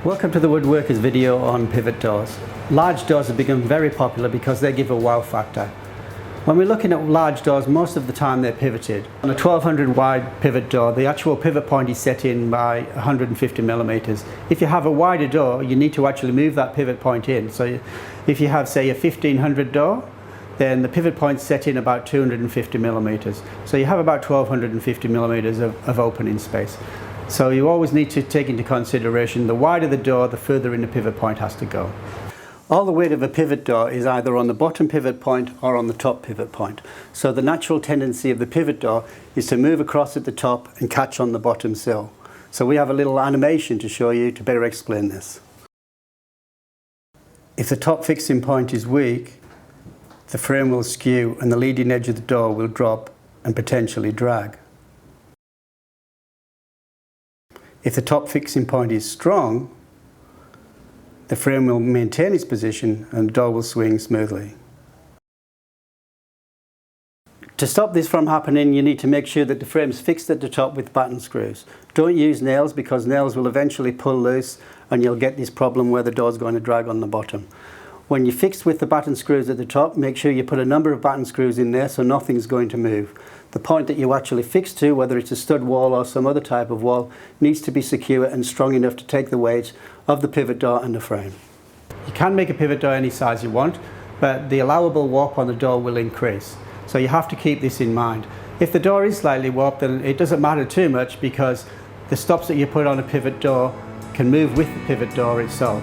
Welcome to the Woodworkers video on pivot doors. Large doors have become very popular because they give a wow factor. When we're looking at large doors, most of the time they're pivoted. On a 1200 wide pivot door, the actual pivot point is set in by 150 millimeters. If you have a wider door, you need to actually move that pivot point in. So if you have, say, a 1500 door, then the pivot point's set in about 250 millimeters. So you have about 1250 millimeters of opening space. So you always need to take into consideration the wider the door, the further in the pivot point has to go. All the weight of a pivot door is either on the bottom pivot point or on the top pivot point. So the natural tendency of the pivot door is to move across at the top and catch on the bottom sill. So we have a little animation to show you to better explain this. If the top fixing point is weak, the frame will skew and the leading edge of the door will drop and potentially drag. If the top fixing point is strong, the frame will maintain its position and the door will swing smoothly. To stop this from happening, you need to make sure that the frame is fixed at the top with batten screws. Don't use nails because nails will eventually pull loose and you'll get this problem where the door is going to drag on the bottom. When you're fixed with the batten screws at the top, make sure you put a number of batten screws in there so nothing's going to move. The point that you actually fix to, whether it's a stud wall or some other type of wall, needs to be secure and strong enough to take the weight of the pivot door and the frame. You can make a pivot door any size you want, but the allowable warp on the door will increase. So you have to keep this in mind. If the door is slightly warped, then it doesn't matter too much because the stops that you put on a pivot door can move with the pivot door itself.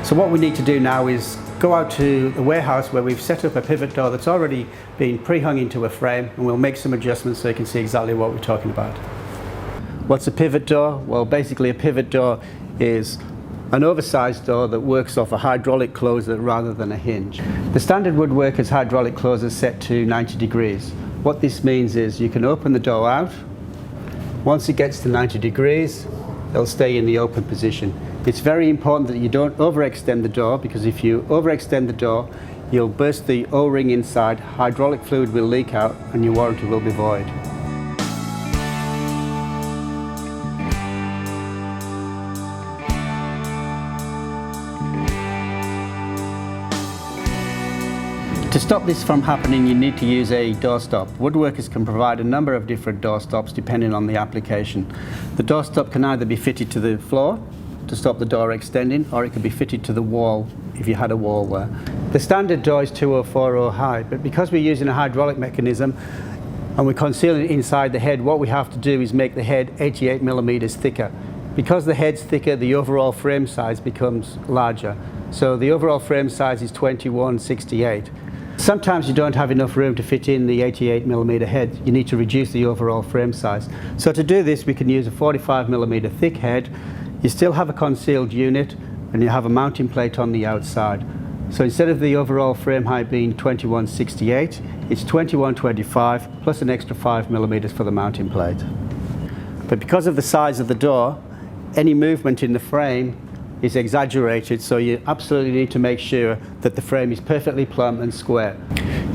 So what we need to do now is go out to the warehouse where we've set up a pivot door that's already been pre-hung into a frame, and we'll make some adjustments so you can see exactly what we're talking about. What's a pivot door? Well, basically a pivot door is an oversized door that works off a hydraulic closer rather than a hinge. The standard Woodworkers hydraulic closer is set to 90 degrees. What this means is you can open the door out. Once it gets to 90 degrees, it'll stay in the open position. It's very important that you don't overextend the door, because if you overextend the door, you'll burst the O-ring inside, hydraulic fluid will leak out, and your warranty will be void. To stop this from happening, you need to use a door stop. Woodworkers can provide a number of different door stops depending on the application. The door stop can either be fitted to the floor to stop the door extending, or it could be fitted to the wall if you had a wall there. The standard door is 2040 high, but because we're using a hydraulic mechanism and we're concealing it inside the head, what we have to do is make the head 88 millimeters thicker. Because the head's thicker, the overall frame size becomes larger. So the overall frame size is 2168. Sometimes you don't have enough room to fit in the 88 millimeter head. You need to reduce the overall frame size. So to do this, we can use a 45 millimeter thick head. You still have a concealed unit and you have a mounting plate on the outside. So instead of the overall frame height being 2168, it's 2125 plus an extra 5 millimeters for the mounting plate. But because of the size of the door, any movement in the frame is exaggerated, so you absolutely need to make sure that the frame is perfectly plumb and square.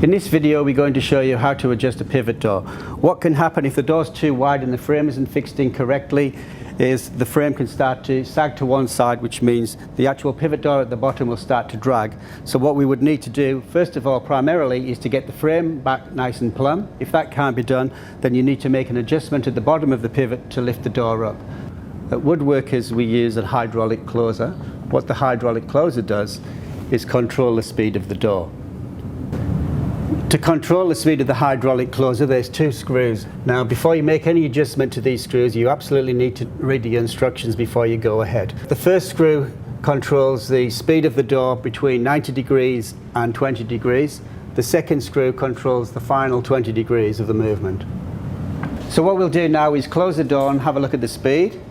In this video, we're going to show you how to adjust a pivot door. What can happen if the door's too wide and the frame isn't fixed in correctly is the frame can start to sag to one side, which means the actual pivot door at the bottom will start to drag. So what we would need to do, first of all, primarily, is to get the frame back nice and plumb. If that can't be done, then you need to make an adjustment at the bottom of the pivot to lift the door up. At Woodworkers, we use a hydraulic closer. What the hydraulic closer does is control the speed of the door. To control the speed of the hydraulic closer, there's two screws. Now, before you make any adjustment to these screws, you absolutely need to read the instructions before you go ahead. The first screw controls the speed of the door between 90 degrees and 20 degrees. The second screw controls the final 20 degrees of the movement. So what we'll do now is close the door and have a look at the speed.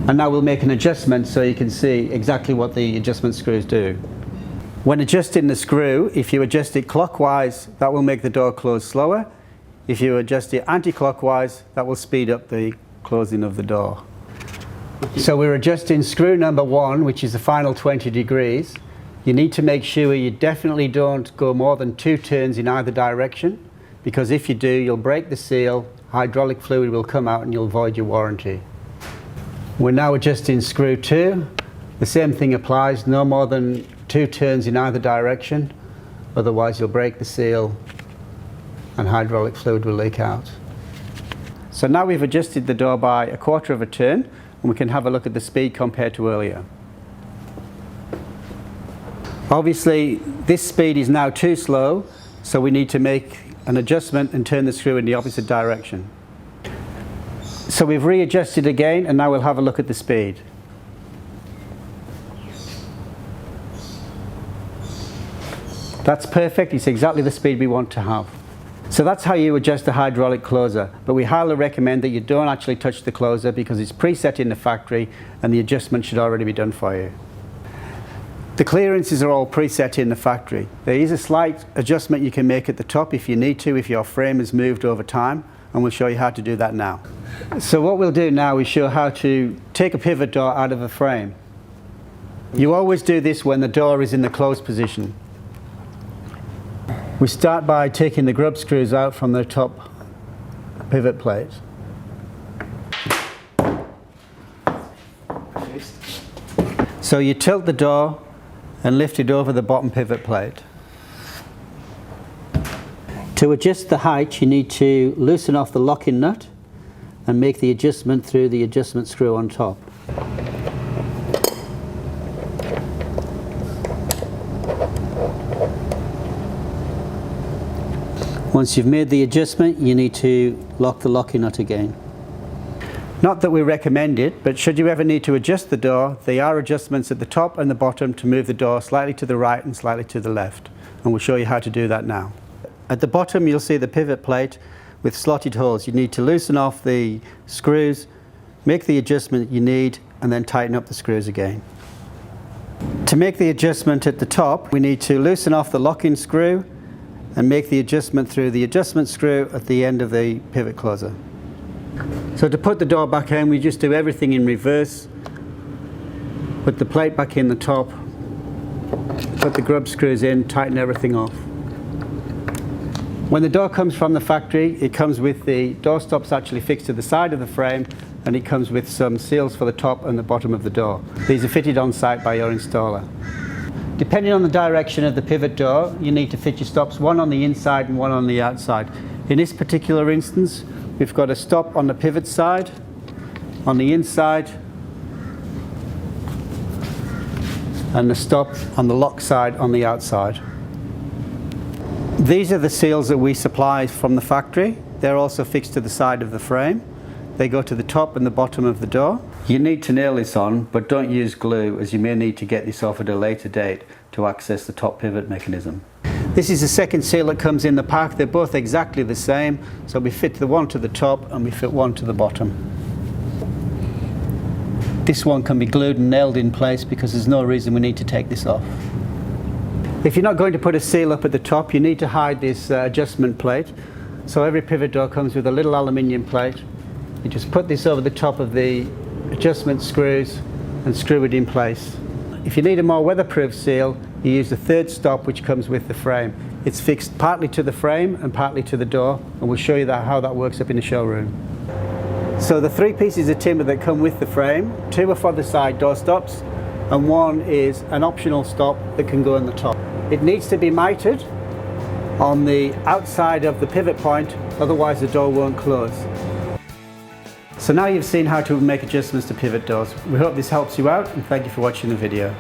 And now we'll make an adjustment so you can see exactly what the adjustment screws do. When adjusting the screw, if you adjust it clockwise, that will make the door close slower. If you adjust it anti-clockwise, that will speed up the closing of the door. So we're adjusting screw number 1, which is the final 20 degrees. You need to make sure you definitely don't go more than 2 turns in either direction, because if you do, you'll break the seal, hydraulic fluid will come out and you'll void your warranty. We're now adjusting screw 2. The same thing applies, no more than 2 turns in either direction, otherwise you'll break the seal and hydraulic fluid will leak out. So now we've adjusted the door by 1/4 of a turn, and we can have a look at the speed compared to earlier. Obviously this speed is now too slow, so we need to make an adjustment and turn the screw in the opposite direction. So we've readjusted again, and now we'll have a look at the speed. That's perfect, it's exactly the speed we want to have. So that's how you adjust the hydraulic closer, but we highly recommend that you don't actually touch the closer because it's preset in the factory and the adjustment should already be done for you. The clearances are all preset in the factory. There is a slight adjustment you can make at the top if you need to, if your frame has moved over time, and we'll show you how to do that now. So what we'll do now is show how to take a pivot door out of a frame. You always do this when the door is in the closed position. We start by taking the grub screws out from the top pivot plate. So you tilt the door and lift it over the bottom pivot plate. To adjust the height, you need to loosen off the locking nut and make the adjustment through the adjustment screw on top. Once you've made the adjustment, you need to lock the locking nut again. Not that we recommend it, but should you ever need to adjust the door, there are adjustments at the top and the bottom to move the door slightly to the right and slightly to the left. And we'll show you how to do that now. At the bottom you'll see the pivot plate with slotted holes. You need to loosen off the screws, make the adjustment you need, and then tighten up the screws again. To make the adjustment at the top, we need to loosen off the locking screw and make the adjustment through the adjustment screw at the end of the pivot closer. So to put the door back in, we just do everything in reverse. Put the plate back in the top, put the grub screws in, tighten everything off. When the door comes from the factory, it comes with the door stops actually fixed to the side of the frame, and it comes with some seals for the top and the bottom of the door. These are fitted on site by your installer. Depending on the direction of the pivot door, you need to fit your stops, one on the inside and one on the outside. In this particular instance, we've got a stop on the pivot side, on the inside, and the stop on the lock side on the outside. These are the seals that we supply from the factory. They're also fixed to the side of the frame. They go to the top and the bottom of the door. You need to nail this on, but don't use glue, as you may need to get this off at a later date to access the top pivot mechanism. This is the second seal that comes in the pack. They're both exactly the same, so we fit the one to the top and we fit one to the bottom. This one can be glued and nailed in place because there's no reason we need to take this off. If you're not going to put a seal up at the top, you need to hide this adjustment plate. So every pivot door comes with a little aluminium plate. You just put this over the top of the adjustment screws and screw it in place. If you need a more weatherproof seal, you use the third stop which comes with the frame. It's fixed partly to the frame and partly to the door, and we'll show you how that works up in the showroom. So the 3 pieces of timber that come with the frame, 2 are for the side door stops and 1 is an optional stop that can go on the top. It needs to be mitered on the outside of the pivot point, otherwise the door won't close. So now you've seen how to make adjustments to pivot doors. We hope this helps you out, and thank you for watching the video.